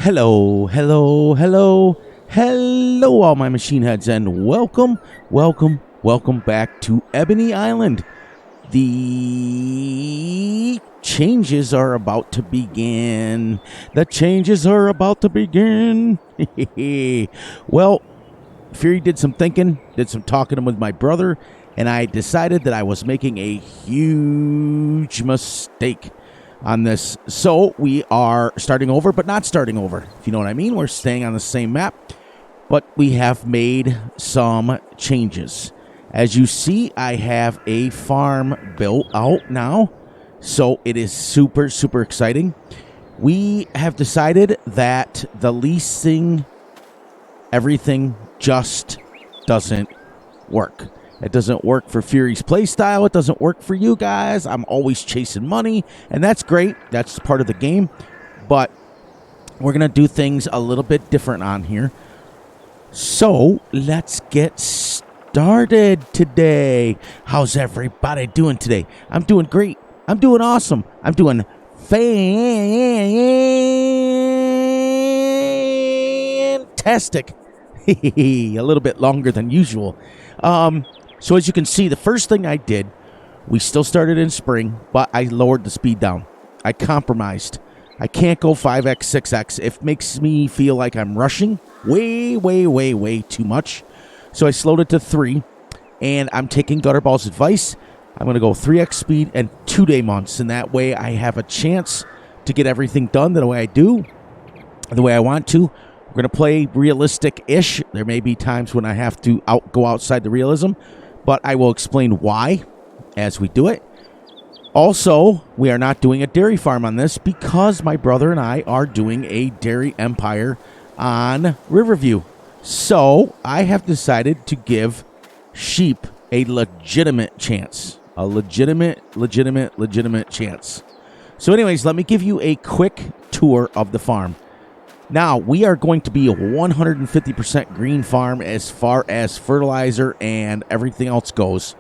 Hello, hello, hello, hello, all my machine heads, and welcome back to Ebony Island. The changes are about to begin. Well, Fury did some thinking, did some talking with my brother, and I decided that I was making a huge mistake on this. So we are starting over, but not starting over, if you know what I mean. We're staying on the same map, but we have made some changes. As you see, I have a farm built out now, so it is super exciting. We have decided that the leasing everything just doesn't work. It doesn't work for Fury's playstyle. It doesn't work for you guys. I'm always chasing money, and that's great. That's part of the game. But we're going to do things a little bit different on here. So let's get started today. How's everybody doing today? I'm doing great. I'm doing awesome. I'm doing fantastic. A little bit longer than usual. So as you can see, the first thing I did, we still started in spring, but I lowered the speed down. I compromised. I can't go 5x, 6x. It makes me feel like I'm rushing way too much. So I slowed it to 3, and I'm taking Gutterball's advice. I'm going to go 3x speed and 2-day months, and that way I have a chance to get everything done the way I want to. We're going to play realistic-ish. There may be times when I have to go outside the realism, but I will explain why as we do it. Also, we are not doing a dairy farm on this because my brother and I are doing a dairy empire on Riverview. So I have decided to give sheep a legitimate chance. A legitimate chance. So anyways, let me give you a quick tour of the farm. Now, we are going to be a 150% green farm as far as fertilizer and everything else goes.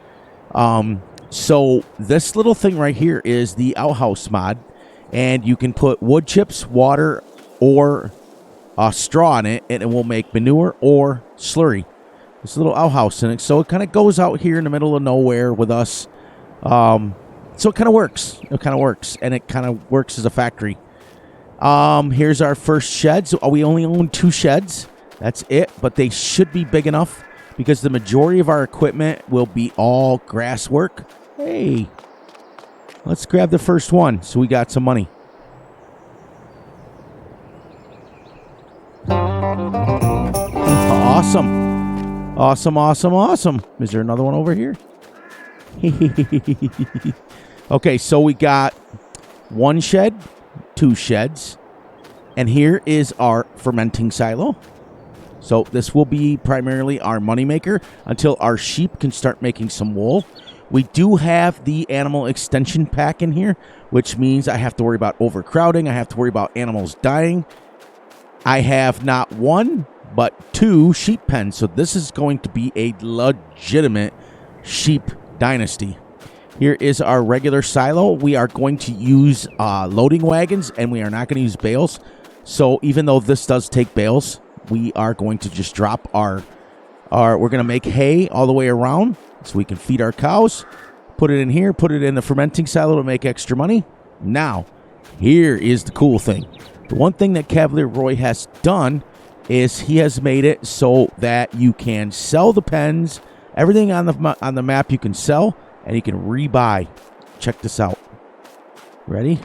So this little thing right here is the outhouse mod, and you can put wood chips, water, or straw in it, and it will make manure or slurry. This little outhouse in it, so it kind of goes out here in the middle of nowhere with us. So it kind of works. And it kind of works as a factory. Here's our first sheds. We only own 2 sheds. That's it, but they should be big enough because the majority of our equipment will be all grass work. Hey, let's grab the first one so we got some money. Awesome. Is there another one over here? Okay, so we got 1 shed, 2 sheds, and here is our fermenting silo. So this will be primarily our moneymaker until our sheep can start making some wool. We do have the animal extension pack in here, which means I have to worry about overcrowding. I have to worry about animals dying. I have not 1, but 2 sheep pens. So this is going to be a legitimate sheep dynasty. Here is our regular silo. We are going to use loading wagons, and we are not going to use bales. So even though this does take bales, we are going to just drop we're going to make hay all the way around so we can feed our cows. Put it in here, put it in the fermenting silo to make extra money. Now, here is the cool thing. The one thing that Cavalier Roy has done is he has made it so that you can sell the pens. Everything on the map you can sell, and you can rebuy. Check this out. Ready?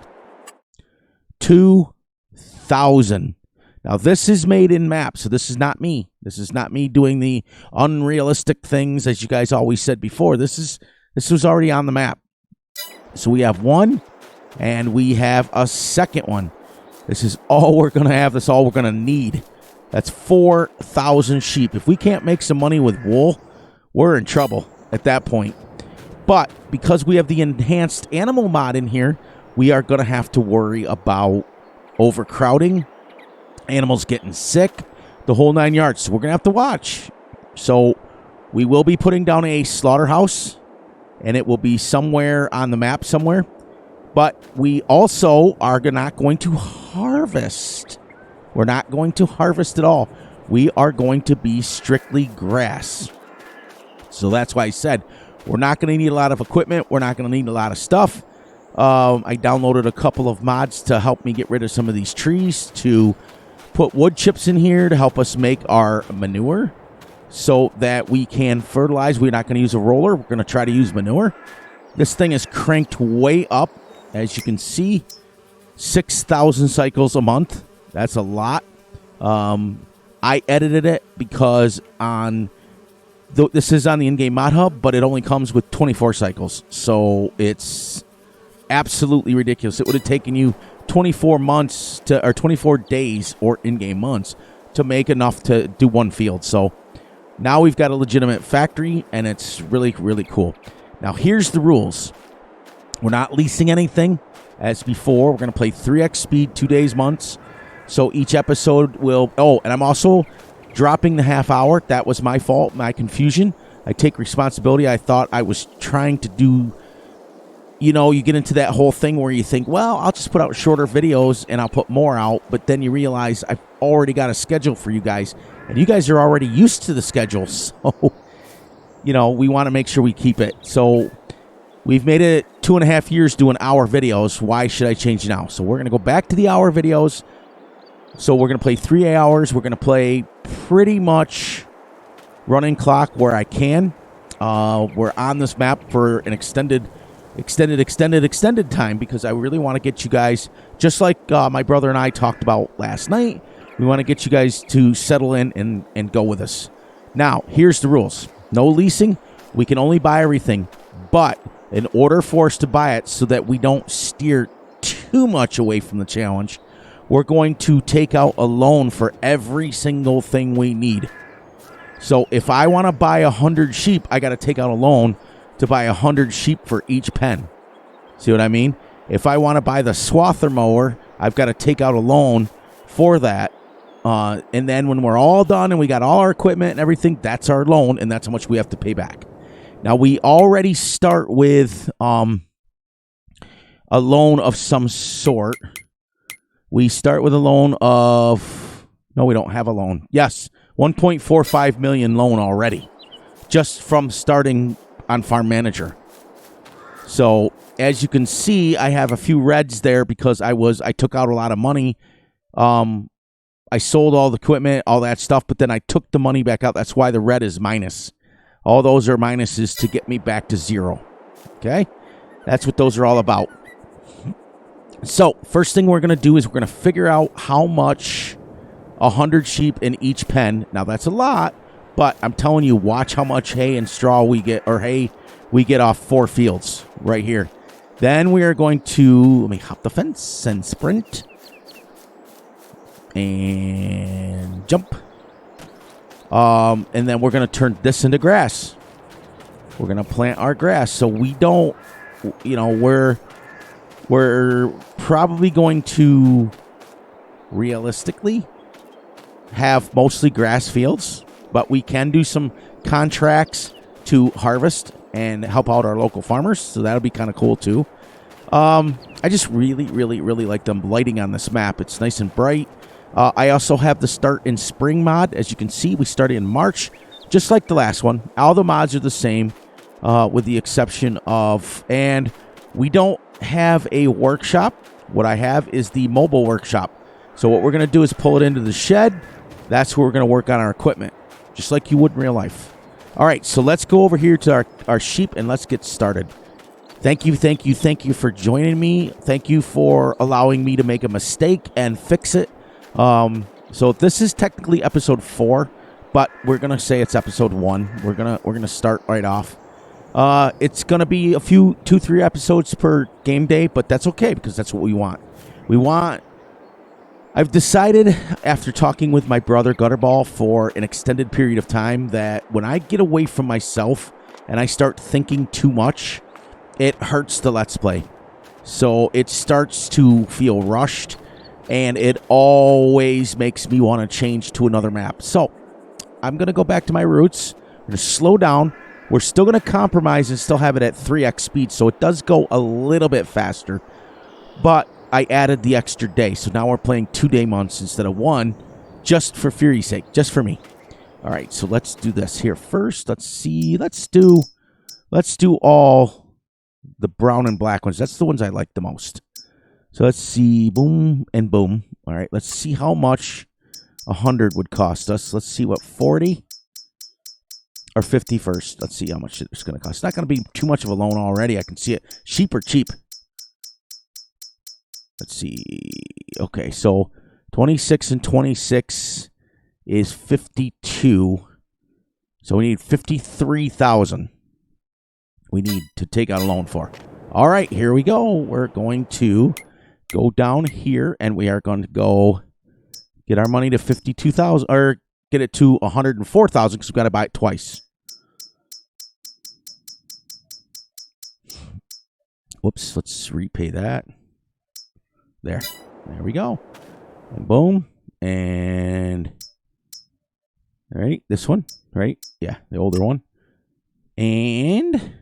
2,000. Now, this is made in map, so this is not me. This is not me doing the unrealistic things, as you guys always said before. This was already on the map. So we have 1, and we have a second one. This is all we're going to have. That's all we're going to need. That's 4,000 sheep. If we can't make some money with wool, we're in trouble at that point. But because we have the enhanced animal mod in here, we are going to have to worry about overcrowding, animals getting sick, the whole 9 yards. So we're going to have to watch. So we will be putting down a slaughterhouse, and it will be somewhere on the map somewhere. But we also are not going to harvest We're not going to harvest at all. We are going to be strictly grass. So that's why I said we're not going to need a lot of equipment. We're not going to need a lot of stuff. I downloaded a couple of mods to help me get rid of some of these trees, to put wood chips in here to help us make our manure so that we can fertilize. We're not going to use a roller. We're going to try to use manure. This thing is cranked way up. As you can see, 6,000 cycles a month. That's a lot. I edited it because this is on the in-game mod hub, but it only comes with 24 cycles. So it's absolutely ridiculous. It would have taken you 24 months or 24 days or in-game months to make enough to do one field. So now we've got a legitimate factory, and it's really, really cool. Now here's the rules. We're not leasing anything as before. We're going to play 3x speed, 2 days, months. So each episode will... Oh, and I'm also dropping the half hour. That was my fault, my confusion. I take responsibility. I thought I was trying to do... You know, you get into that whole thing where you think, well, I'll just put out shorter videos and I'll put more out. But then you realize I've already got a schedule for you guys. And you guys are already used to the schedule. So, you know, we want to make sure we keep it. So we've made it 2.5 years doing hour videos. Why should I change now? So we're going to go back to the hour videos. So we're going to play 3 hours. We're going to play pretty much running clock where I can. We're on this map for an extended time because I really want to get you guys, just like my brother and I talked about last night, we want to get you guys to settle in and go with us. Now, here's the rules. No leasing. We can only buy everything. But in order for us to buy it so that we don't steer too much away from the challenge, we're going to take out a loan for every single thing we need. So if I want to buy 100 sheep, I got to take out a loan to buy 100 sheep for each pen. See what I mean? If I want to buy the swather mower, I've got to take out a loan for that. And then when we're all done and we got all our equipment and everything, that's our loan, and that's how much we have to pay back. Now, we already start with a loan of some sort. We start with a loan of... No, we don't have a loan. Yes, 1.45 million loan already. Just from starting on Farm Manager. So, as you can see, I have a few reds there because I took out a lot of money. I sold all the equipment, all that stuff, but then I took the money back out. That's why the red is minus. All those are minuses to get me back to zero. Okay? That's what those are all about. So, first thing we're going to do is we're going to figure out how much 100 sheep in each pen. Now, that's a lot, but I'm telling you, watch how much hay and straw we get, or hay we get off 4 fields right here. Then we are going to, let me hop the fence and sprint. And jump. And then we're going to turn this into grass. We're going to plant our grass. So we don't, you know, we're probably going to realistically have mostly grass fields, but we can do some contracts to harvest and help out our local farmers. So that'll be kind of cool too. I just really like the lighting on this map. It's nice and bright. I also have the start in spring mod. As you can see, we started in March, just like the last one. All the mods are the same, with the exception of, and we don't have a workshop. What I have is the mobile workshop. So what we're going to do is pull it into the shed. That's where we're going to work on our equipment, just like you would in real life. All right, so let's go over here to our sheep and let's get started. Thank you for joining me. Thank you for allowing me to make a mistake and fix it. So this is technically episode 4, but we're gonna say it's episode 1. We're gonna start right off. It's gonna be a few 2-3 episodes per game day, but that's okay because that's what we want. I've decided after talking with my brother Gutterball for an extended period of time that when I get away from myself and I start thinking too much, it hurts the Let's Play. So it starts to feel rushed, and it always makes me want to change to another map. So I'm going to go back to my roots. I'm going to slow down. We're still going to compromise and still have it at 3x speed, so it does go a little bit faster. But I added the extra day. So now we're playing 2-day months instead of 1, just for Fury's sake, just for me. All right, so let's do this here first. Let's see. Let's do all the brown and black ones. That's the ones I like the most. So let's see. Boom and boom. All right, let's see how much 100 would cost us. Let's see what 40 or 50 first. Let's see how much it's going to cost. It's not going to be too much of a loan already. I can see it. Sheep are cheap. Let's see. Okay, so 26 and 26 is 52. So we need 53,000. We need to take out a loan for. All right, here we go. We're going to go down here, and we are going to go get our money to 52,000, or get it to 104,000 because we've got to buy it twice. Whoops, let's repay that. There we go. And boom, and all right, this one, right? Yeah, the older one. And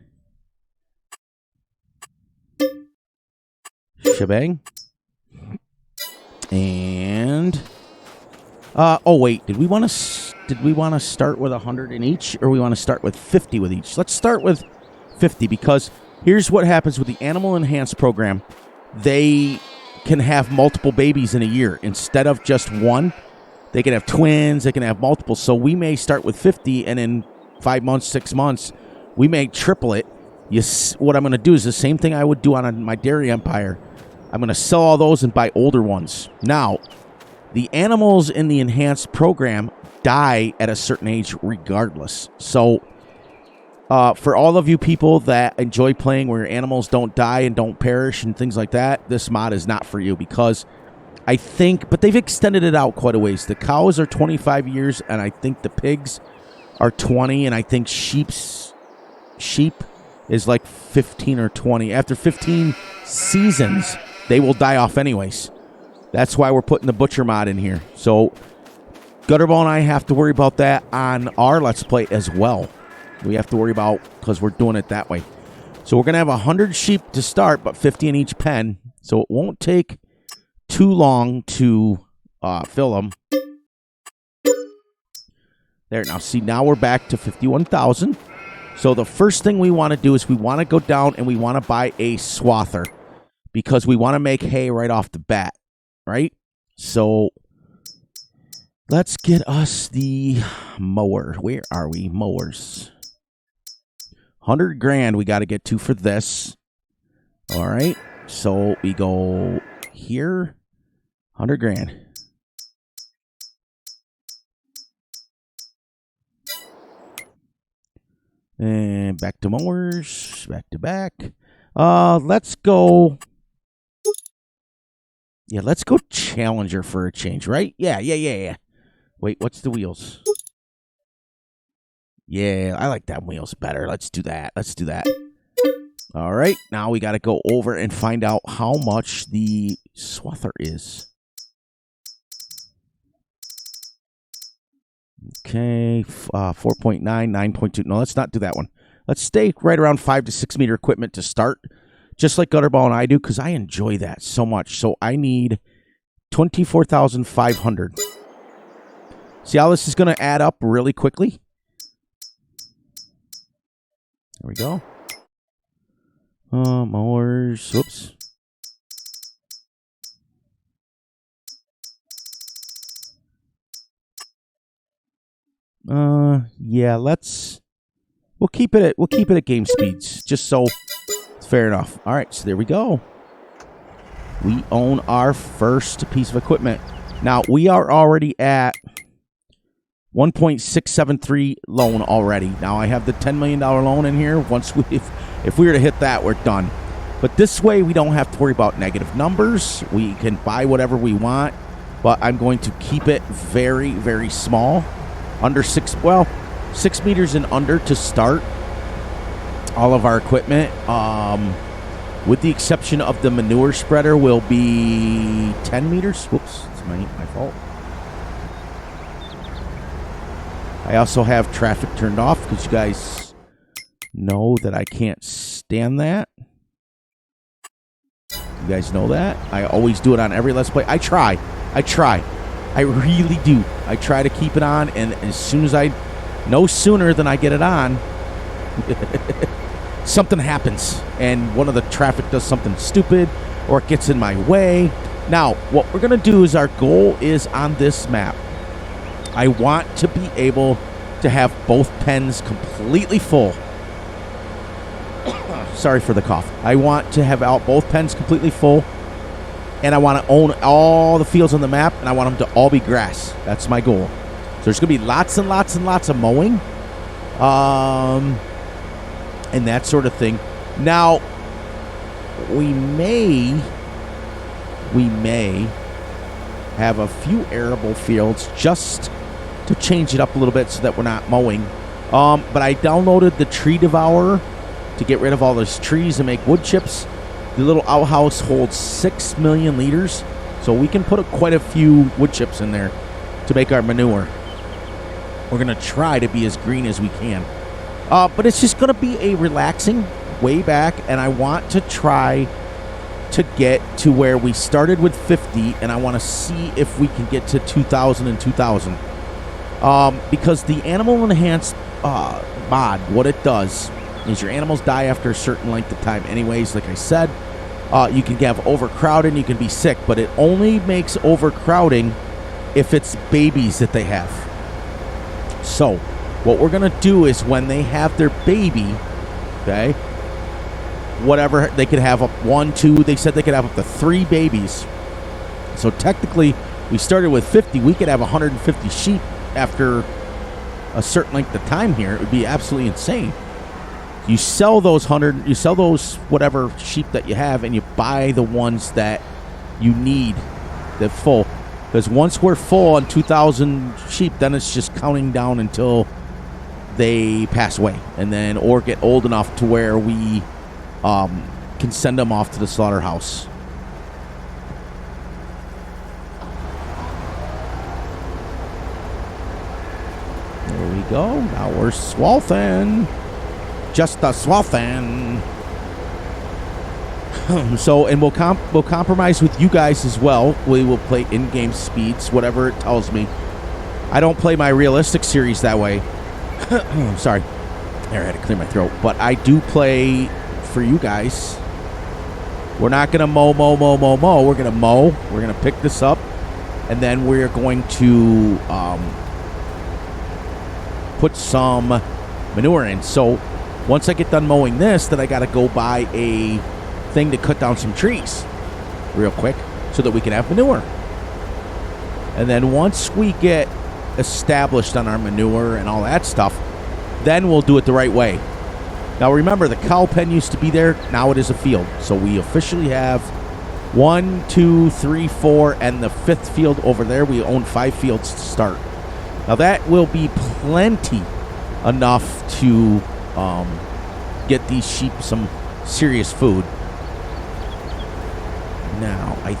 shebang. And oh wait, did we want to start with 100 in each, or we want to start with 50 with each? Let's start with 50, because here's what happens with the Animal Enhanced program. They can have multiple babies in a year instead of just one. They can have twins, they can have multiple. So we may start with 50, and in 5 months, 6 months, we may triple it. What I'm going to do is the same thing I would do on my dairy empire. I'm going to sell all those and buy older ones. Now, the animals in the enhanced program die at a certain age regardless. So for all of you people that enjoy playing where your animals don't die and don't perish and things like that, this mod is not for you, because I think, but they've extended it out quite a ways. The cows are 25 years, and I think the pigs are 20, and I think sheep is like 15 or 20. After 15 seasons, they will die off anyways. That's why we're putting the butcher mod in here. So Gutterball and I have to worry about that on our Let's Play as well. We have to worry about, because we're doing it that way. So we're going to have 100 sheep to start, but 50 in each pen. So it won't take too long to fill them. There, now see, now we're back to 51,000. So the first thing we want to do is we want to go down and we want to buy a swather, because we want to make hay right off the bat, right? So let's get us the mower. Where are we? Mowers. 100 grand we got to get to for this. All right. So we go here. 100 grand. And back to mowers. Back to back. Let's go. Yeah, let's go Challenger for a change, right? Yeah. Wait, what's the wheels? Yeah, I like that wheels better. Let's do that. All right, now we got to go over and find out how much the swather is. Okay, 4.9, 9.2. No, let's not do that one. Let's stay right around 5 to 6 meter equipment to start, just like Gutterball and I do, because I enjoy that so much. So I need 24,500. See how this is going to add up really quickly? There we go. Mowers. Whoops. Yeah, we'll keep it at game speeds, just so it's fair enough. All right, so there we go. We own our first piece of equipment. Now, we are already at 1.673 loan already. Now, I have the $10 million loan in here. If we were to hit that, we're done. But this way, we don't have to worry about negative numbers. We can buy whatever we want, but I'm going to keep it very, very small. Under 6 meters and under to start all of our equipment. With the exception of the manure spreader, will be 10 meters. Whoops, it's my fault. I also have traffic turned off because you guys know that I can't stand that. guys know that. I always do it on every Let's Play. I try. I really do. I try to keep it on, and as soon as no sooner than I get it on, something happens, and one of the traffic does something stupid, or it gets in my way. Now, what we're going to do is our goal is on this map. I want to be able to have both pens completely full. Sorry for the cough. I want to have out both pens completely full, and I want to own all the fields on the map, and I want them to all be grass. That's my goal. So there's going to be lots and lots and lots of mowing, and that sort of thing. Now, we may have a few arable fields just to change it up a little bit so that we're not mowing. But I downloaded the Tree Devourer to get rid of all those trees and make wood chips. The little outhouse holds 6 million liters, so we can put quite a few wood chips in there to make our manure. We're going to try to be as green as we can. But it's just going to be a relaxing way back, and I want to try to get to where we started with 50, and I want to see if we can get to 2,000 and 2,000. Because the animal enhanced mod, what it does is your animals die after a certain length of time anyways. Like I said, you can have overcrowding, you can be sick, but it only makes overcrowding if it's babies that they have. So what we're going to do is when they have their baby, okay, whatever, they could have up 1, 2, they said they could have up to 3 babies. So technically, we started with 50. We could have 150 sheep after a certain length of time here. It would be absolutely insane. You sell those whatever sheep that you have, and you buy the ones that you need, that full. Because once we're full on 2,000 sheep, then it's just counting down until they pass away, and then or get old enough to where we can send them off to the slaughterhouse. There we go. Now we're swathin'. Just a swathin'. So, and we'll compromise with you guys as well. We will play in-game speeds, whatever it tells me. I don't play my realistic series that way. Sorry. There, I had to clear my throat. But I do play for you guys. We're not going to mow. We're going to mow. We're going to pick this up. And then we're going to put some manure in. So once I get done mowing this, then I got to go buy a thing to cut down some trees real quick so that we can have manure. And then once we get established on our manure and all that stuff, then we'll do it the right way. Now remember, the cow pen used to be there. Now it is a field. So we officially have 1, 2, 3, 4, and the 5th field over there. We own 5 fields to start. Now that will be plenty enough to get these sheep some serious food. Now, I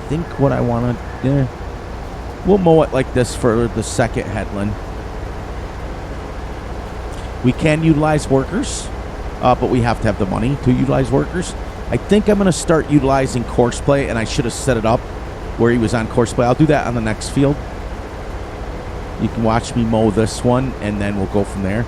think what I want to... we'll mow it like this for the second headland. We can utilize workers, but we have to have the money to utilize workers. I think I'm going to start utilizing Courseplay, and I should have set it up where he was on Courseplay. I'll do that on the next field. You can watch me mow this one, and then we'll go from there.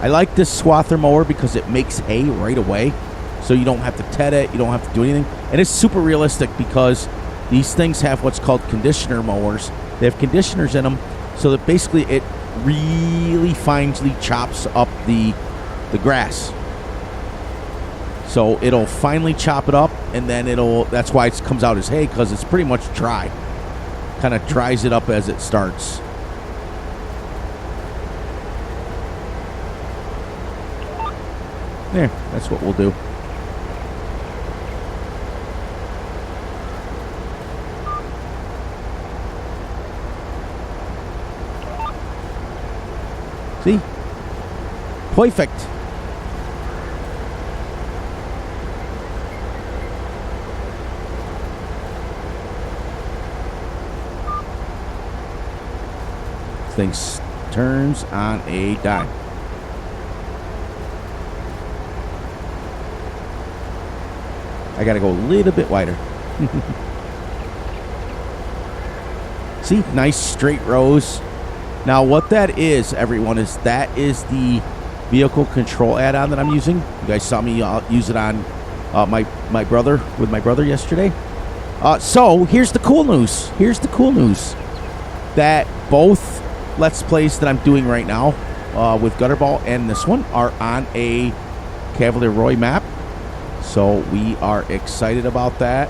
I like this swather mower because it makes hay right away. So you don't have to ted it, you don't have to do anything. And it's super realistic because these things have what's called conditioner mowers. They have conditioners in them so that basically it really finely chops up the grass. So it'll finely chop it up, and then that's why it comes out as hay, because it's pretty much dry. Kind of dries it up as it starts. There, that's what we'll do. See? Perfect. Thing turns on a dime. I got to go a little bit wider. See, nice straight rows. Now, what that is, everyone, is that is the vehicle control add-on that I'm using. You guys saw me use it on my brother yesterday. So here's the cool news. Here's the cool news that both Let's Plays that I'm doing right now with Gutterball and this one are on a Cavalier Roy map. So we are excited about that.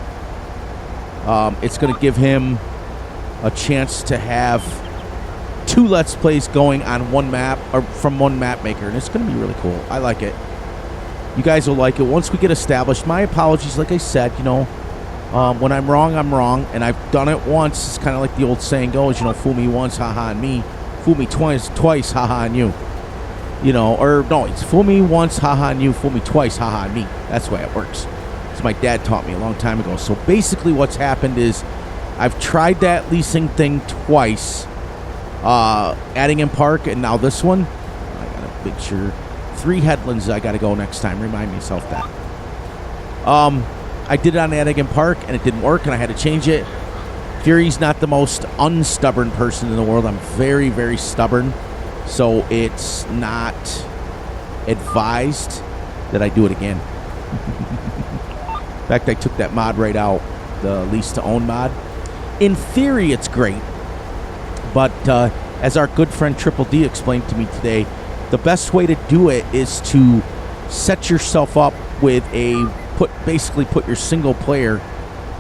It's going to give him a chance to have 2 Let's Plays going on one map, or from one map maker, and it's going to be really cool. I like it. You guys will like it once we get established. My apologies, like I said, you know, when I'm wrong, I'm wrong, and I've done it once. It's kind of like the old saying goes, you know, fool me once, haha, on me. Fool me twice, haha, on you. You know, or no, it's fool me once, haha, on you. Fool me twice, haha, on me. That's the way it works. So my dad taught me a long time ago. So basically what's happened is I've tried that leasing thing twice. Adding in Park, and now this one. I gotta make sure. 3 headlands I gotta go next time. Remind myself that. I did it on Anigan Park, and it didn't work, and I had to change it. Fury's not the most unstubborn person in the world. I'm very, very stubborn. So it's not advised that I do it again. In fact, I took that mod right out. The lease to own mod. In theory, it's great. But as our good friend Triple D explained to me today, the best way to do it is to set yourself up with basically put your single player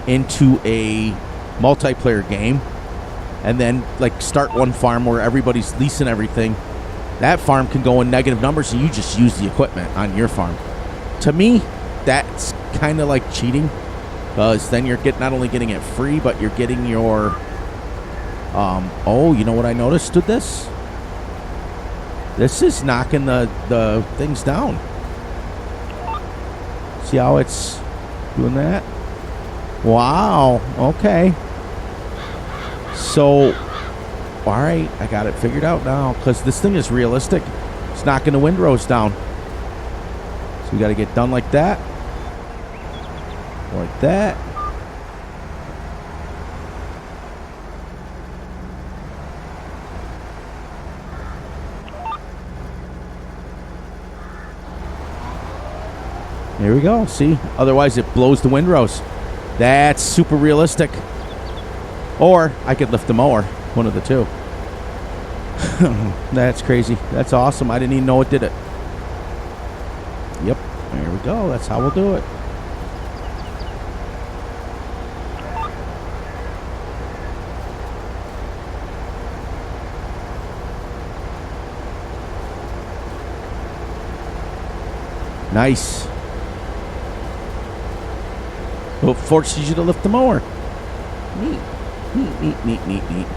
into a multiplayer game, and then like start one farm where everybody's leasing everything. That farm can go in negative numbers, and you just use the equipment on your farm. To me, that's kind of like cheating, because then you're not only getting it free, but you're getting your oh, you know what I noticed with this? This is knocking the things down. See how it's doing that? Wow. Okay. So, all right, I got it figured out now, because this thing is realistic. It's knocking the windrows down. So we got to get done like that. Like that. There we go. See? Otherwise, it blows the windrows. That's super realistic. Or I could lift the mower. One of the two. That's crazy. That's awesome. I didn't even know it did it. Yep. There we go. That's how we'll do it. Nice. Well, it forces you to lift the mower. Neat. Neat, neat, neat, neat, neat.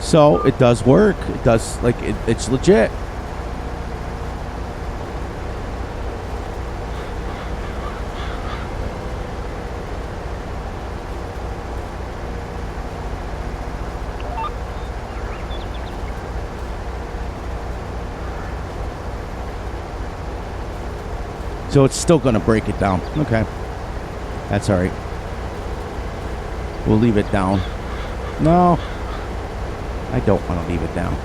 So it does work. It does, like, it's legit. So it's still going to break it down. Okay. That's all right. We'll leave it down. No. I don't want to leave it down.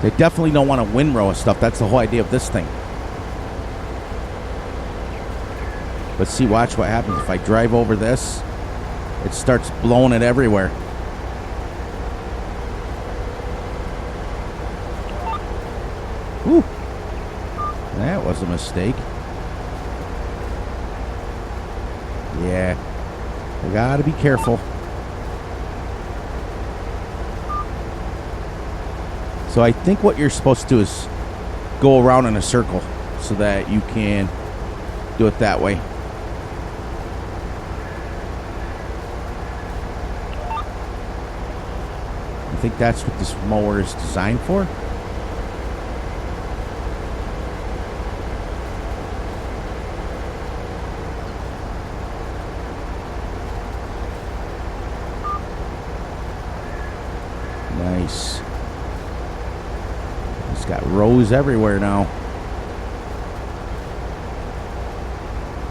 They definitely don't want to windrow and stuff. That's the whole idea of this thing. But see, watch what happens if I drive over this. It starts blowing it everywhere. Ooh. That was a mistake. gotta be careful. So I think what you're supposed to do is go around in a circle so that you can do it that way. I think that's what this mower is designed for. Nice. It's got rows everywhere now.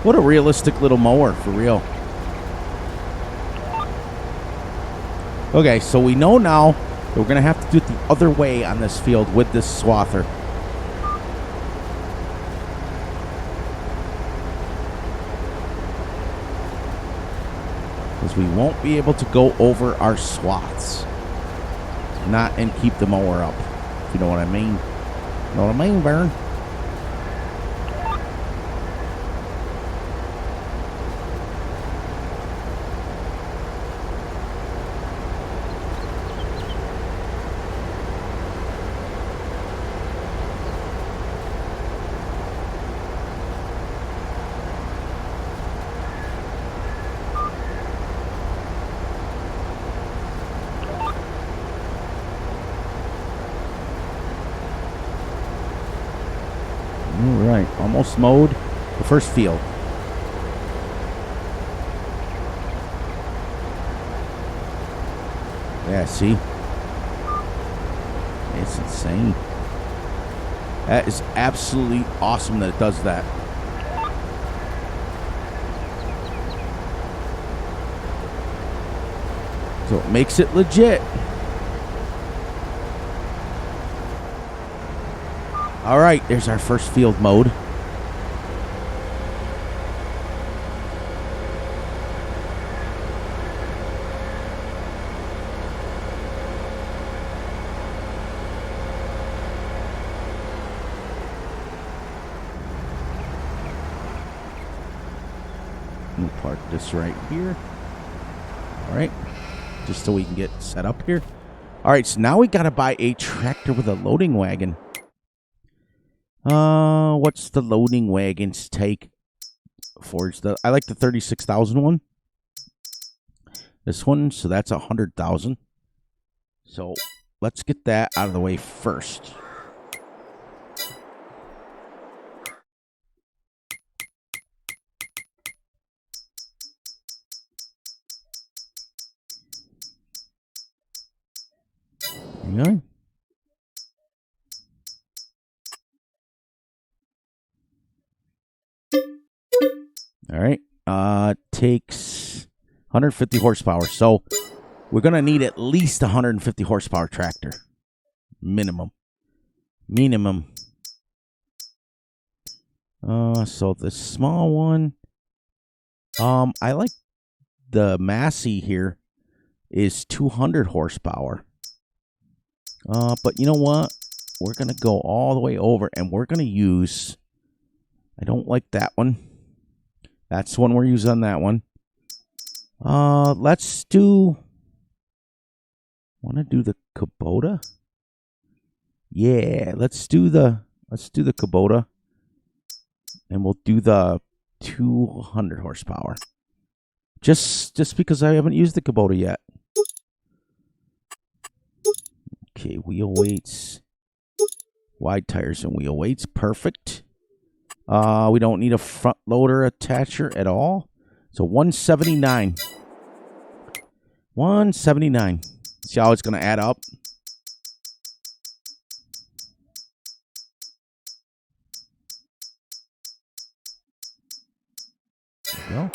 What a realistic little mower, for real. Okay, so we know now that we're going to have to do it the other way on this field with this swather. Because we won't be able to go over our swaths. Not and keep the mower up. If you know what I mean. Know what I mean, Baron? Alright, almost mowed the first field. Yeah, see? It's insane. That is absolutely awesome that it does that. So it makes it legit. All right, there's our first field mode. We'll park this right here. All right, just so we can get set up here. All right, so now we got to buy a tractor with a loading wagon. What's the loading wagons take? I like the 36,000 one. This one, so that's 100,000. So let's get that out of the way first. Okay. All right. Takes 150 horsepower. So we're going to need at least 150 horsepower tractor. Minimum. So the small one. I like the Massey here is 200 horsepower. But you know what? We're going to go all the way over and we're going to use, I don't like that one. That's the one we're using on that one. Let's do, want to do the Kubota? Yeah, let's do the Kubota. And we'll do the 200 horsepower. Just because I haven't used the Kubota yet. Okay, wheel weights. Wide tires and wheel weights. Perfect. We don't need a front loader attacher at all. So 179. 179. See how it's going to add up? There we go.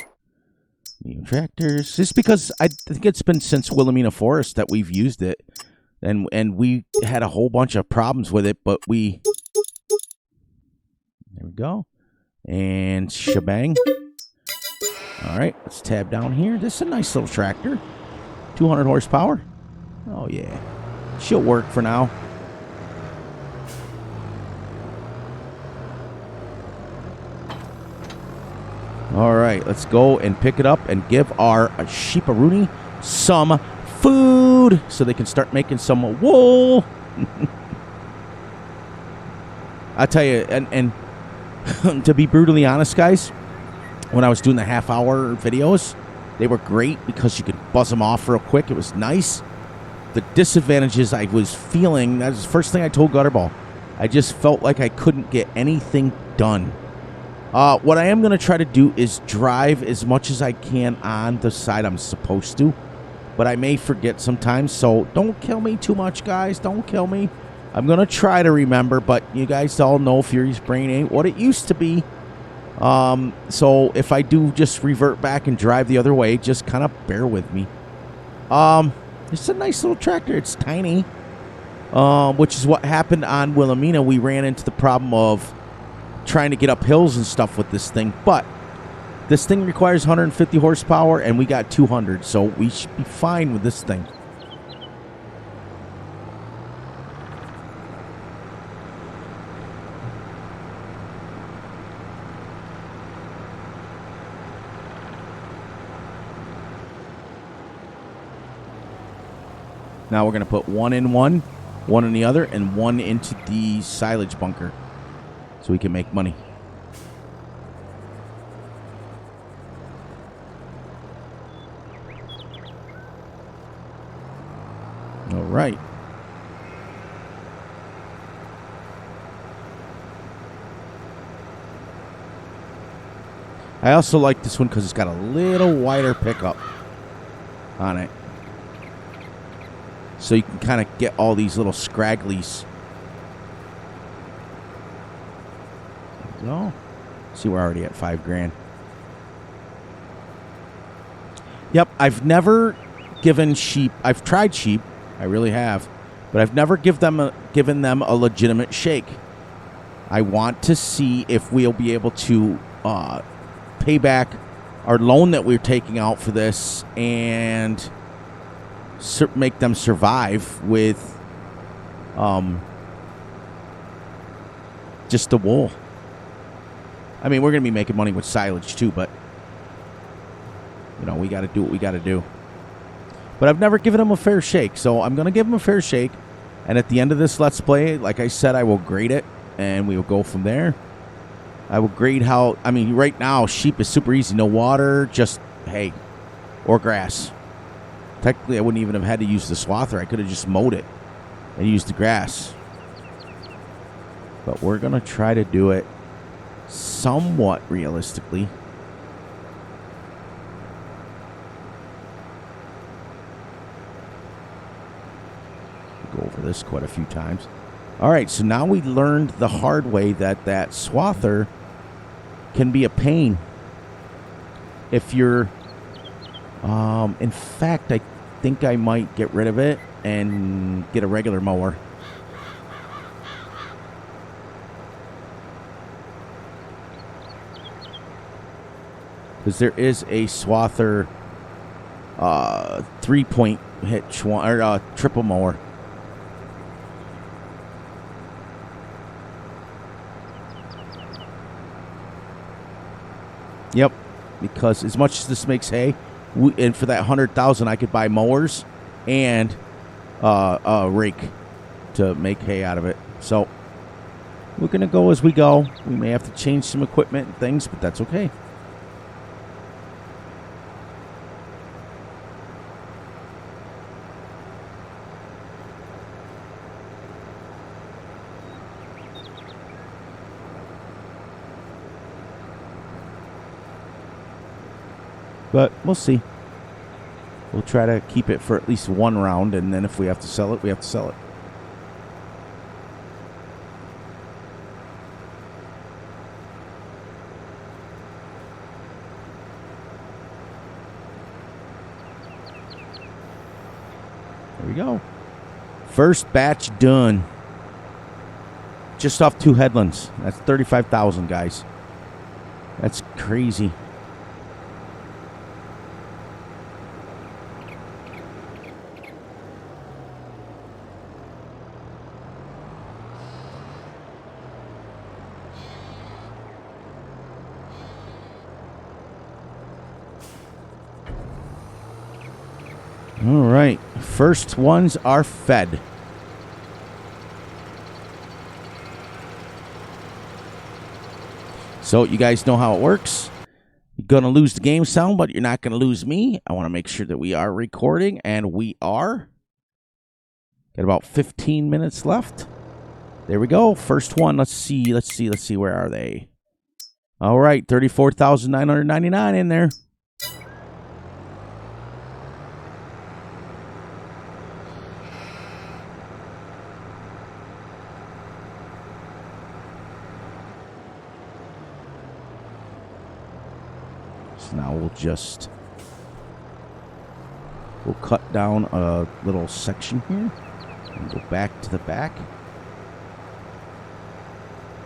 New tractors. Just because I think it's been since Wilhelmina Forest that we've used it. And we had a whole bunch of problems with it, but we... There we go. And shebang. All right, let's tab down here. This is a nice little tractor. 200 horsepower. Oh, yeah. She'll work for now. All right, let's go and pick it up and give our sheeparoonie some food so they can start making some wool. I tell you, and to be brutally honest, guys, when I was doing the half-hour videos, they were great because you could buzz them off real quick. It was nice. The disadvantages I was feeling, that was the first thing I told Gutterball. I just felt like I couldn't get anything done. What I am going to try to do is drive as much as I can on the side I'm supposed to, but I may forget sometimes, so don't kill me too much, guys. Don't kill me. I'm going to try to remember, but you guys all know Fury's brain ain't what it used to be. So if I do just revert back and drive the other way, just kind of bear with me. It's a nice little tractor. It's tiny, which is what happened on Wilhelmina. We ran into the problem of trying to get up hills and stuff with this thing, but this thing requires 150 horsepower, and we got 200, so we should be fine with this thing. Now we're going to put one in the other, and one into the silage bunker so we can make money. All right. I also like this one because it's got a little wider pickup on it. So you can kind of get all these little scragglies. There we go. See, we're already at $5,000. Yep, I've never given sheep. I've tried sheep. I really have. But I've never given them a legitimate shake. I want to see if we'll be able to pay back our loan that we're taking out for this and make them survive with just the wool. I mean, we're going to be making money with silage too, but you know, we got to do what we got to do. But I've never given them a fair shake, so I'm going to give them a fair shake. And at the end of this Let's Play, like I said, I will grade it, and we will go from there. I will grade how, I mean, right now, sheep is super easy. No water, just hay or grass. Technically, I wouldn't even have had to use the swather. I could have just mowed it and used the grass. But we're going to try to do it somewhat realistically. Go over this quite a few times. All right, so now we learned the hard way that swather can be a pain. If you're... in fact, I think I might get rid of it and get a regular mower. Because there is a swather 3-point hitch one, or triple mower. Yep, because as much as this makes hay, and for that 100,000, I could buy mowers and a rake to make hay out of it. So we're gonna go as we go. We may have to change some equipment and things, but that's okay. But we'll see. We'll try to keep it for at least one round, and then if we have to sell it, we have to sell it. There we go. First batch done. Just off 2 headlands. That's 35,000, guys. That's crazy. All right. First ones are fed. So you guys know how it works. You're going to lose the game sound, but you're not going to lose me. I want to make sure that we are recording, and we are. Got about 15 minutes left. There we go. First one. Let's see. Where are they? All right. 34,999 in there. So now we'll cut down a little section here and go back to the back.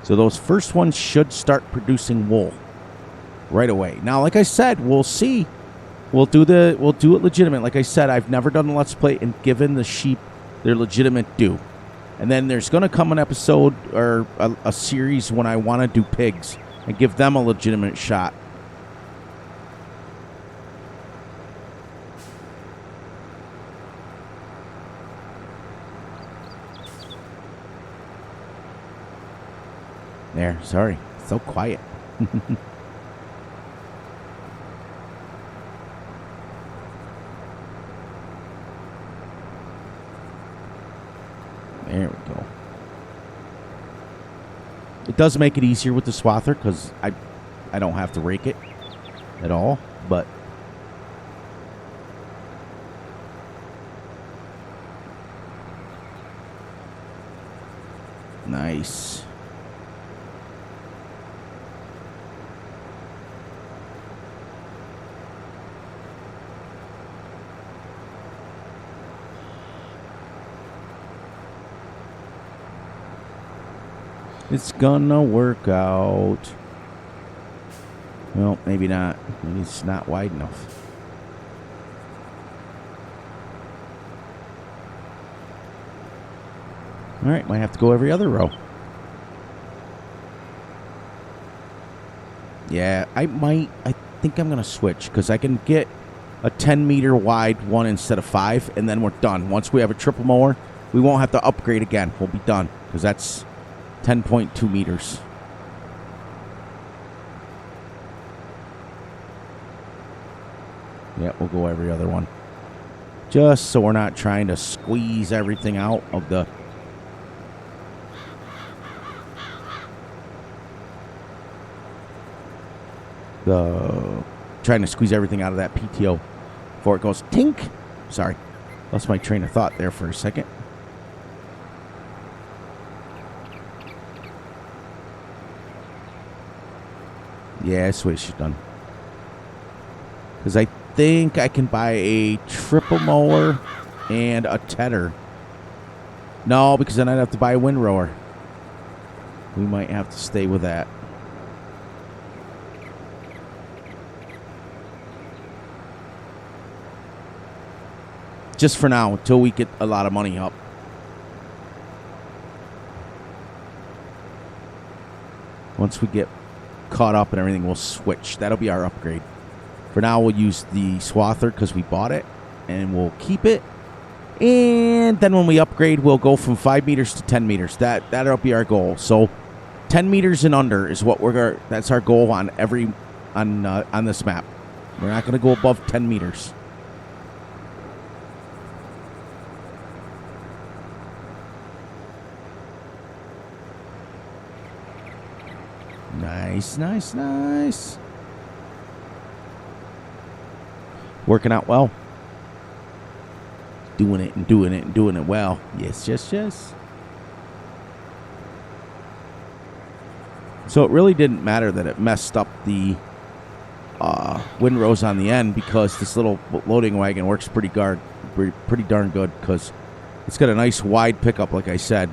So those first ones should start producing wool right away. Now, like I said, we'll see. We'll do it legitimate. Like I said, I've never done a Let's Play and given the sheep their legitimate due. And then there's going to come an episode or a series when I want to do pigs and give them a legitimate shot. There, sorry. So quiet. There we go. It does make it easier with the swather because I don't have to rake it at all, but nice. It's gonna work out. Well, maybe not. Maybe it's not wide enough. All right, might have to go every other row. Yeah, I think I'm gonna switch because I can get a 10-meter wide one instead of 5, and then we're done. Once we have a triple mower, we won't have to upgrade again. We'll be done because that's 10.2 meters. Yeah, we'll go every other one. Just so we're not trying to squeeze everything out of the... Trying to squeeze everything out of that PTO before it goes tink. Sorry. Lost my train of thought there for a second. Yeah, that's what she's done. Because I think I can buy a triple mower and a tedder. No, because then I'd have to buy a windrower. We might have to stay with that. Just for now, until we get a lot of money up. Once we get caught up and everything, we'll switch. That'll be our upgrade. For now, we'll use the swather because we bought it, and we'll keep it. And then when we upgrade, we'll go from 5 meters to 10 meters. That'll be our goal. So 10 meters and under is what that's our goal on on this map. We're not going to go above 10 meters. Nice, nice, nice. Working out well. Doing it and doing it and doing it well. Yes, yes, yes. So it really didn't matter that it messed up the windrows on the end because this little loading wagon works pretty darn good because it's got a nice wide pickup, like I said.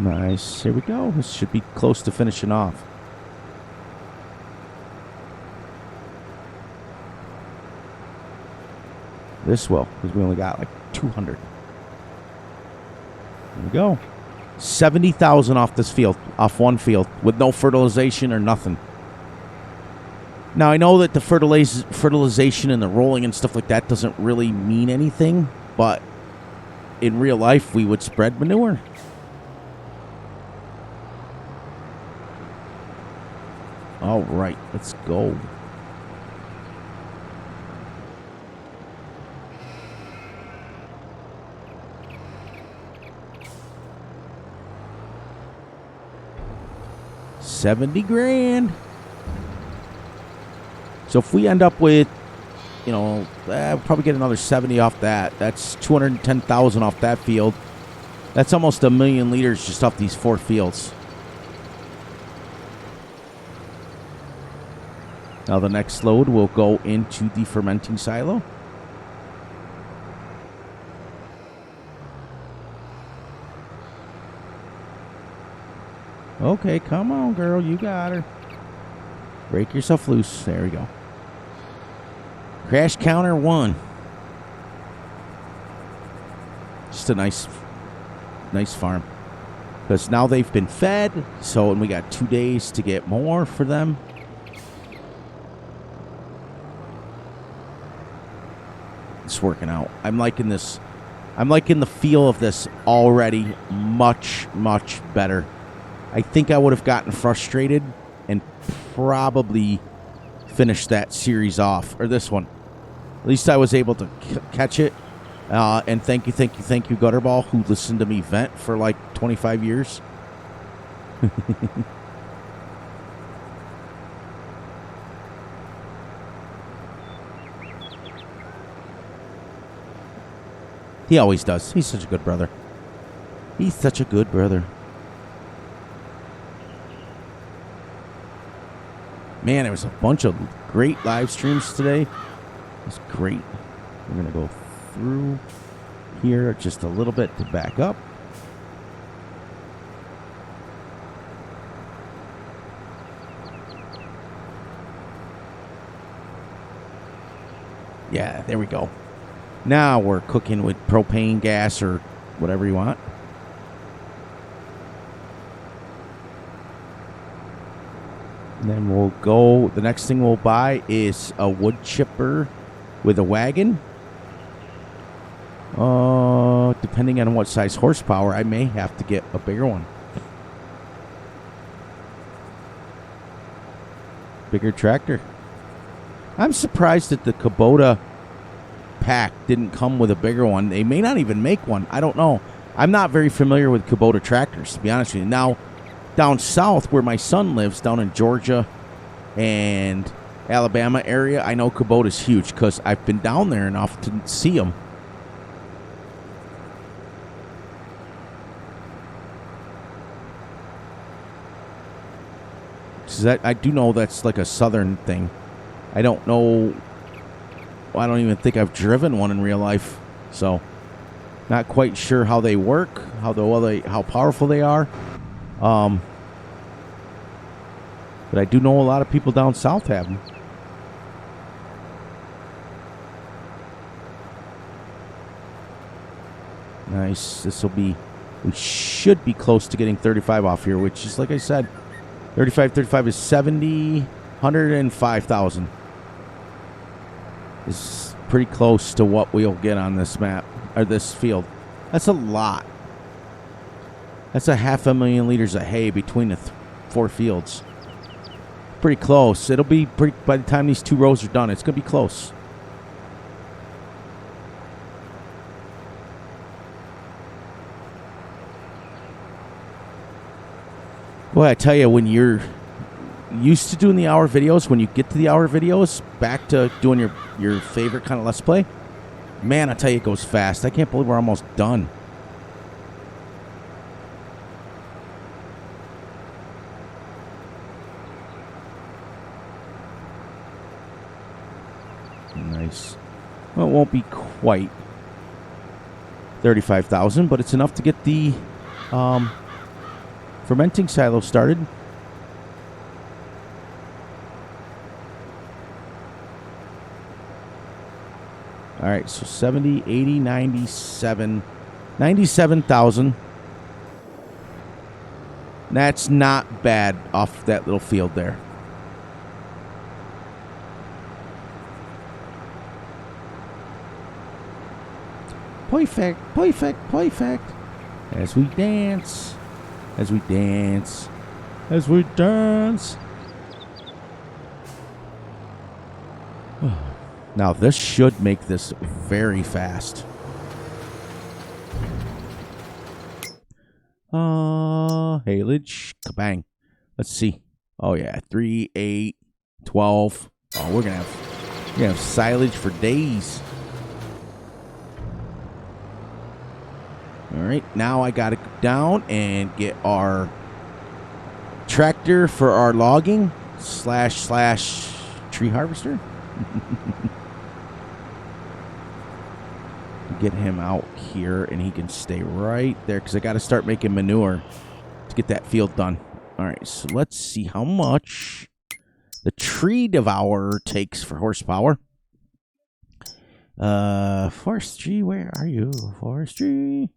Nice. Here we go. This should be close to finishing off. This will, because we only got like 200. There we go. 70,000 off this field, off one field, with no fertilization or nothing. Now, I know that the fertilization and the rolling and stuff like that doesn't really mean anything, but in real life, we would spread manure. All right, let's go. $70,000. So if we end up with, you know, we'll probably get another 70 off that. That's 210,000 off that field. That's almost 1 million liters just off these 4 fields. Now the next load will go into the fermenting silo. Okay, come on, girl. You got her. Break yourself loose. There we go. Crash counter 1. Just a nice farm. Because now they've been fed. So, and we got 2 days to get more for them. It's working out. I'm liking this. I'm liking the feel of this already much, much better. I think I would have gotten frustrated and probably finished that series off, or this one. At least I was able to catch it. And thank you, Gutterball, who listened to me vent for like 25 years. He always does. He's such a good brother. He's such a good brother. Man, there was a bunch of great live streams today. It was great. We're going to go through here just a little bit to back up. Yeah, there we go. Now we're cooking with propane gas or whatever you want. And then we'll go, the next thing we'll buy is a wood chipper with a wagon. Depending on what size horsepower, I may have to get a bigger one. Bigger tractor. I'm surprised that the Kubota pack didn't come with a bigger one. They may not even make one. I don't know. I'm not very familiar with Kubota tractors, to be honest with you. Now, down south where my son lives, down in Georgia and Alabama area, I know Kubota's huge because I've been down there enough to see them. I do know that's like a southern thing. I don't know. I don't even think I've driven one in real life, so not quite sure how they work, how powerful they are. But I do know a lot of people down south have them. Nice. We should be close to getting 35 off here, which is, like I said, 35 is 70, 105,000. Is pretty close to what we'll get on this map, or this field. That's a lot. That's a 500,000 liters of hay between the 4 fields. Pretty close. It'll be pretty, by the time these 2 rows are done, it's going to be close. Well, I tell you, when you're used to doing the hour videos, when you get to the hour videos, back to doing your favorite kind of Let's Play, man, I tell you, it goes fast. I can't believe we're almost done. Nice. Well, it won't be quite 35,000, but it's enough to get the fermenting silo started. All right, so 70, 80, 97, 97,000. That's not bad off that little field there. Perfect, perfect, perfect. As we dance, as we dance, as we dance. Now, this should make this very fast. Haylage, kabang. Let's see. Oh, yeah, 3, 8, 12. Oh, we're gonna have silage for days. All right, now I got to go down and get our tractor for our logging slash tree harvester. Get him out here, and he can stay right there because I got to start making manure to get that field done. All right, so let's see how much the tree devourer takes for horsepower. Forestry, where are you? Forestry.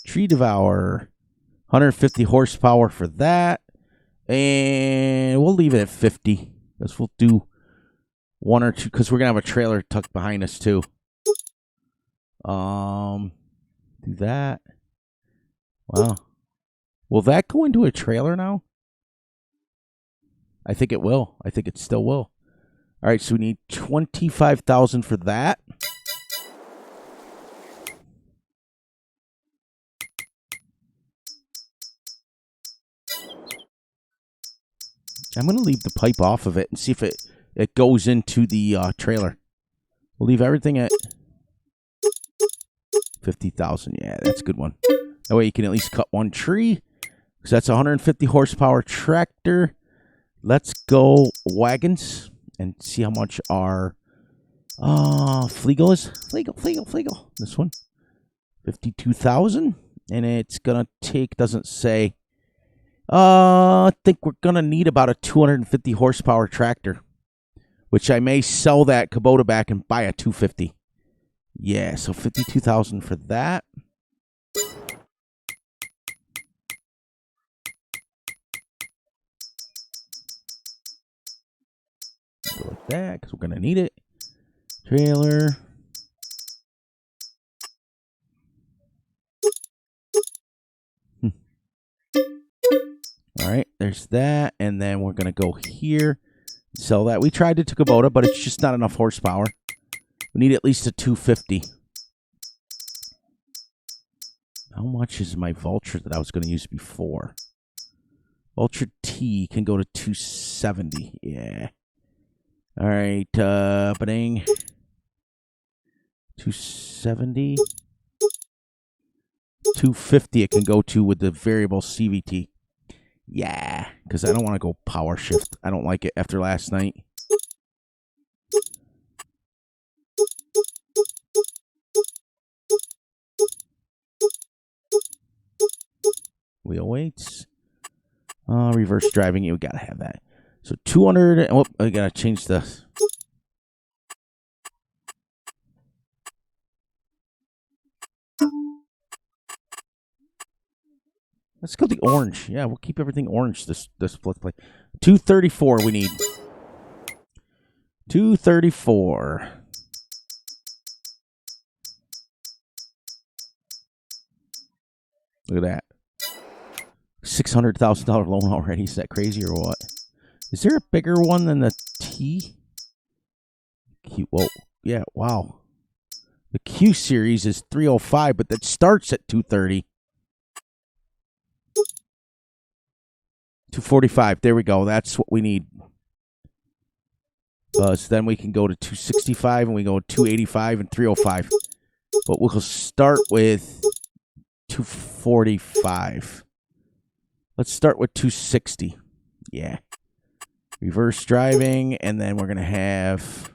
Tree devourer, 150 horsepower for that, and we'll leave it at 50 because we'll do one or two because we're gonna have a trailer tucked behind us too. Do that. Wow, will that go into a trailer now? I think it will. I think it still will. All right, so we need 25,000 for that. I'm going to leave the pipe off of it and see if it goes into the trailer. We'll leave everything at 50,000. Yeah, that's a good one. That way you can at least cut one tree. Because that's a 150 horsepower tractor. Let's go wagons and see how much our Flegel is. Flegel. This one. 52,000. And it's going to take, doesn't say. I think we're going to need about a 250 horsepower tractor, which I may sell that Kubota back and buy a 250. Yeah, so 52,000 for that. Go like that because we're going to need it. Trailer. All right, there's that, and then we're going to go here, sell that. We tried it to Kubota, but it's just not enough horsepower. We need at least a 250. How much is my Vulture that I was going to use before? Vulture T can go to 270. Yeah. All right, ba-ding. 270. 250 it can go to with the variable CVT. Yeah, because I don't want to go power shift. I don't like it after last night. Wheel weights. Reverse driving. You got to have that. So 200. Oh, I got to change the. Let's go the orange. Yeah, we'll keep everything orange this flip play. 234 we need. 234. Look at that. $600,000 loan already. Is that crazy or what? Is there a bigger one than the T? Whoa. Yeah, wow. The Q series is 305, but that starts at 230. 245. There we go. That's what we need. So then we can go to 265 and we go 285 and 305. But we'll start with 245. Let's start with 260. Yeah. Reverse driving, and then we're going to have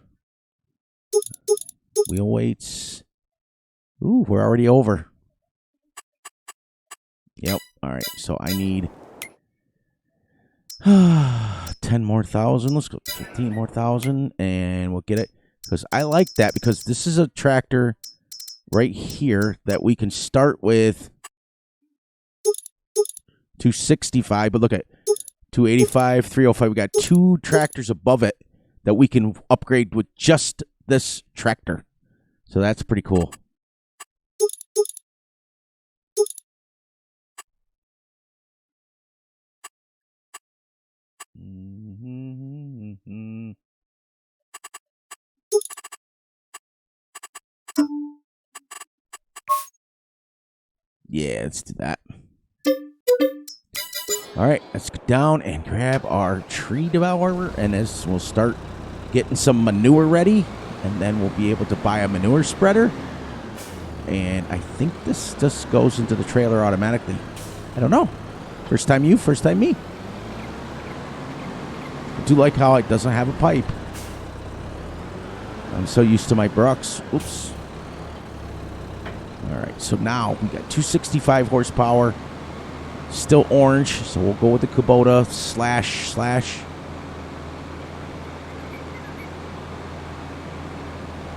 wheel weights. Ooh, we're already over. Yep. All right. So I need 10 more thousand. Let's go 15 more thousand, and we'll get it. Because I like that, because this is a tractor right here that we can start with 265, but look at 285, 305. We got 2 tractors above it that we can upgrade with just this tractor. So that's pretty cool. Yeah, let's do that. All right, let's go down and grab our tree devourer, and as we'll start getting some manure ready, and then we'll be able to buy a manure spreader. And I think this just goes into the trailer automatically. I don't know. First time you, first time me. I do like how it doesn't have a pipe. I'm so used to my Brucks. Oops. All right, so now we got 265 horsepower. Still orange, so we'll go with the Kubota slash.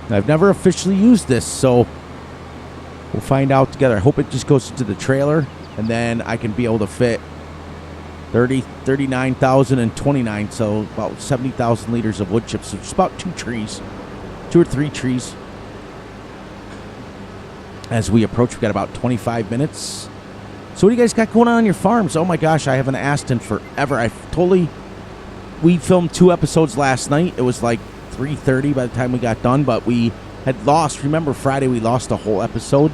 I've never officially used this, so we'll find out together. I hope it just goes into the trailer, and then I can be able to fit 39,000 and 29, so about 70,000 liters of wood chips. So just about 2 or 3 trees. As we approach, we've got about 25 minutes. So what do you guys got going on your farms? Oh my gosh, I haven't asked in forever. We filmed 2 episodes last night. It was like 3:30 by the time we got done, but we had lost. Remember Friday we lost a whole episode.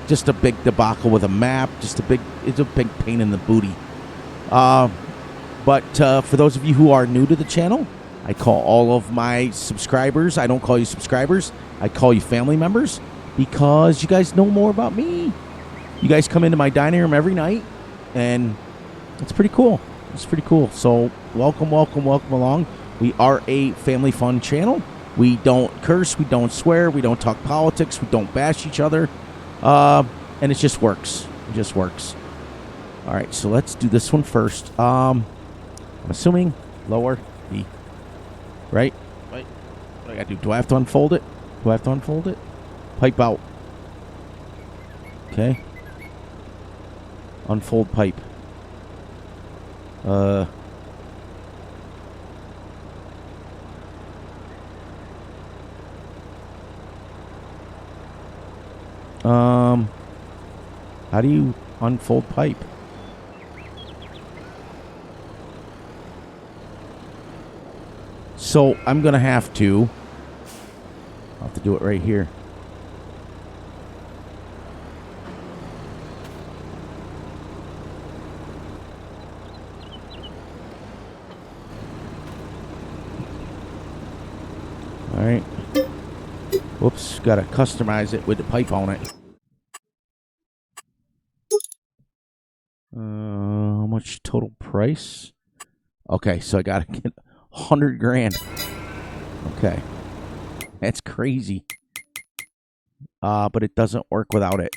Just a big debacle with a map. It's a big pain in the booty. But for those of you who are new to the channel, I call all of my subscribers. I don't call you subscribers. I call you family members, because you guys know more about me. You guys come into my dining room every night, and it's pretty cool. It's pretty cool. So welcome along. We are a family fun channel. We don't curse. We don't swear. We don't talk politics. We don't bash each other. And it just works. It just works. All right, so let's do this one first. I'm assuming lower B. Right? What do I got to do? Do I have to unfold it? Pipe out. Okay. Unfold pipe. How do you unfold pipe? So I'm gonna have to. I'll have to do it right here. All right. Whoops, gotta customize it with the pipe on it. How much total price? Okay, so I gotta get 100 grand. Okay. That's crazy. But it doesn't work without it.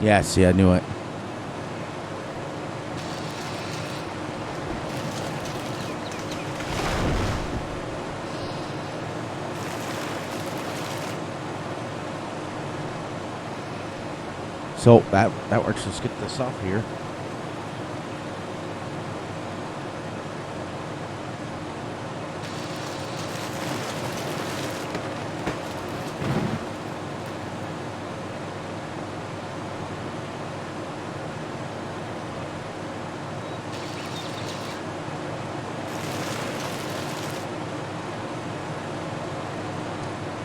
Yeah, see, I knew it. So that works. Let's get this off here.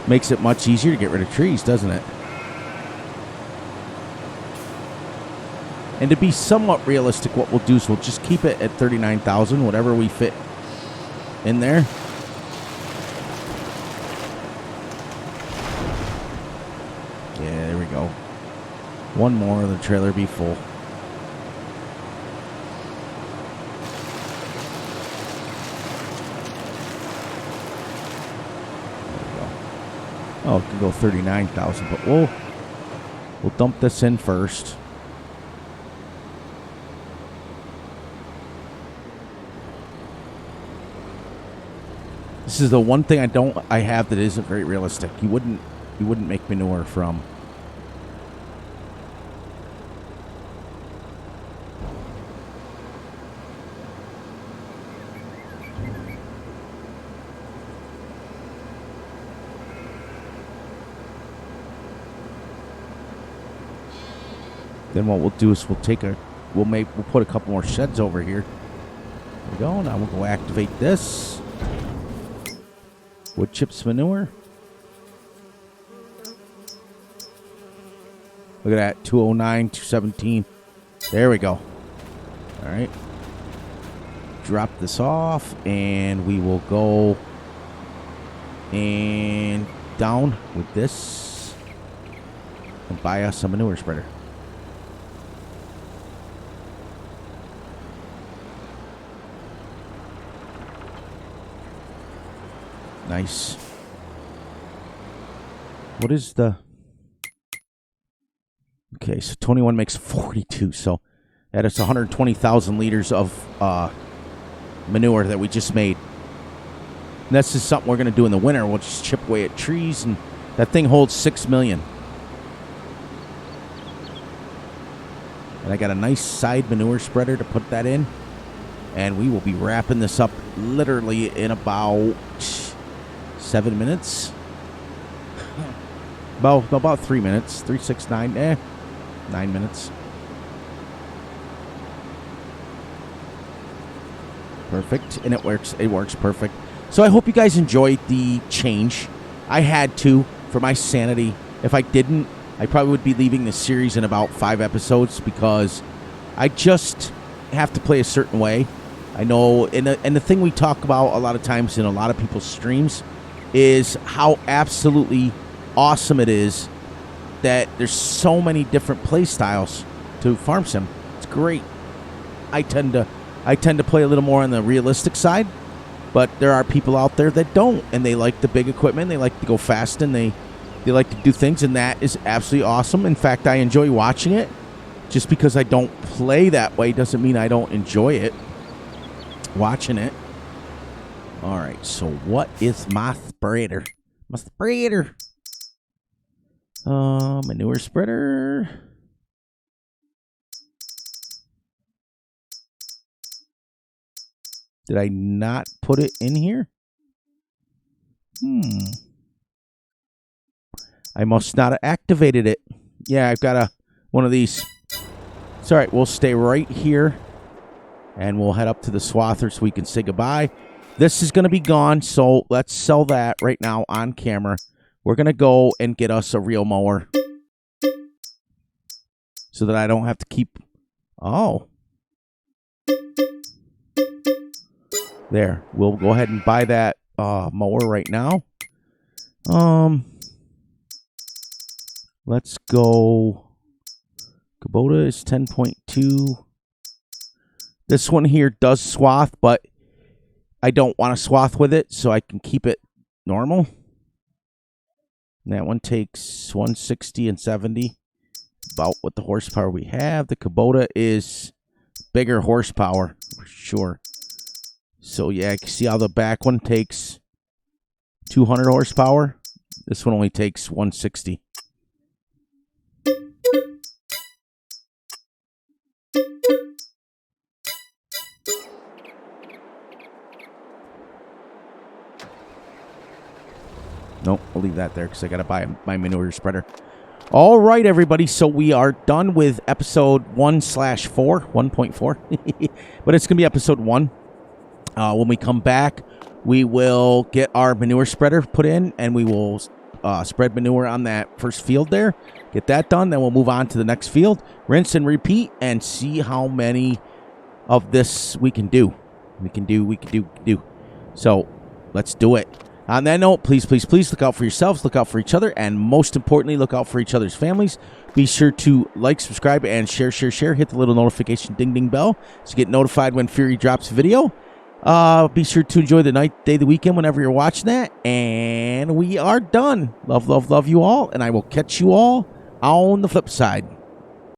Makes it much easier to get rid of trees, doesn't it? And to be somewhat realistic, what we'll do is we'll just keep it at 39,000, whatever we fit in there. we go. One more, the trailer be full. There we go. Oh, it can go 39,000, but we'll dump this in first. This is the one thing I have that isn't very realistic. You wouldn't make manure from. Then what we'll do is we'll put a couple more sheds over here. There we go. Now we'll go activate this. Wood chips manure. Look at that. 209, 217. There we go. All right. Drop this off, and we will go and down with this and buy us a manure spreader. Nice. What is the... Okay, so 21 makes 42, so that is 120,000 liters of manure that we just made. And that's just something we're going to do in the winter. We'll just chip away at trees, and that thing holds 6 million. And I got a nice side manure spreader to put that in. And we will be wrapping this up literally in about 7 minutes. About 3 minutes. 3, 6, 9. 9 minutes. Perfect. And it works. It works perfect. So I hope you guys enjoyed the change. I had to for my sanity. If I didn't, I probably would be leaving this series in about 5 episodes because I just have to play a certain way. I know, and the thing we talk about a lot of times in a lot of people's streams is how absolutely awesome it is that there's so many different play styles to farm sim. It's great. I tend to play a little more on the realistic side, but there are people out there that don't, and they like the big equipment. They like to go fast, and they like to do things, and that is absolutely awesome. In fact, I enjoy watching it. Just because I don't play that way doesn't mean I don't enjoy it. Watching it. All right, so what is my spreader? My spreader. Manure spreader. Did I not put it in here? I must not have activated it. Yeah, I've got one of these. It's all right. We'll stay right here, and we'll head up to the swather so we can say goodbye. This is going to be gone, so let's sell that right now on camera. We're going to go and get us a real mower so that I don't have to keep... Oh. There. We'll go ahead and buy that mower right now. Let's go. Kubota is 10.2. This one here does swath, but I don't want to swath with it, so I can keep it normal. And that one takes 160 and 70. About what the horsepower we have. The Kubota is bigger horsepower, for sure. So, yeah, you can see how the back one takes 200 horsepower. This one only takes 160. Nope, I'll leave that there because I got to buy my manure spreader. All right, everybody. So we are done with episode 1/4, 1.4. But it's going to be episode 1. When we come back, we will get our manure spreader put in, and we will spread manure on that first field there. Get that done. Then we'll move on to the next field. Rinse and repeat and see how many of this we can do. We can do. So let's do it. On that note, please, please, please look out for yourselves, look out for each other, and most importantly, look out for each other's families. Be sure to like, subscribe, and share. Hit the little notification ding bell to get notified when Fury drops a video. Be sure to enjoy the night, day, the weekend whenever you're watching that. And we are done. Love you all, and I will catch you all on the flip side.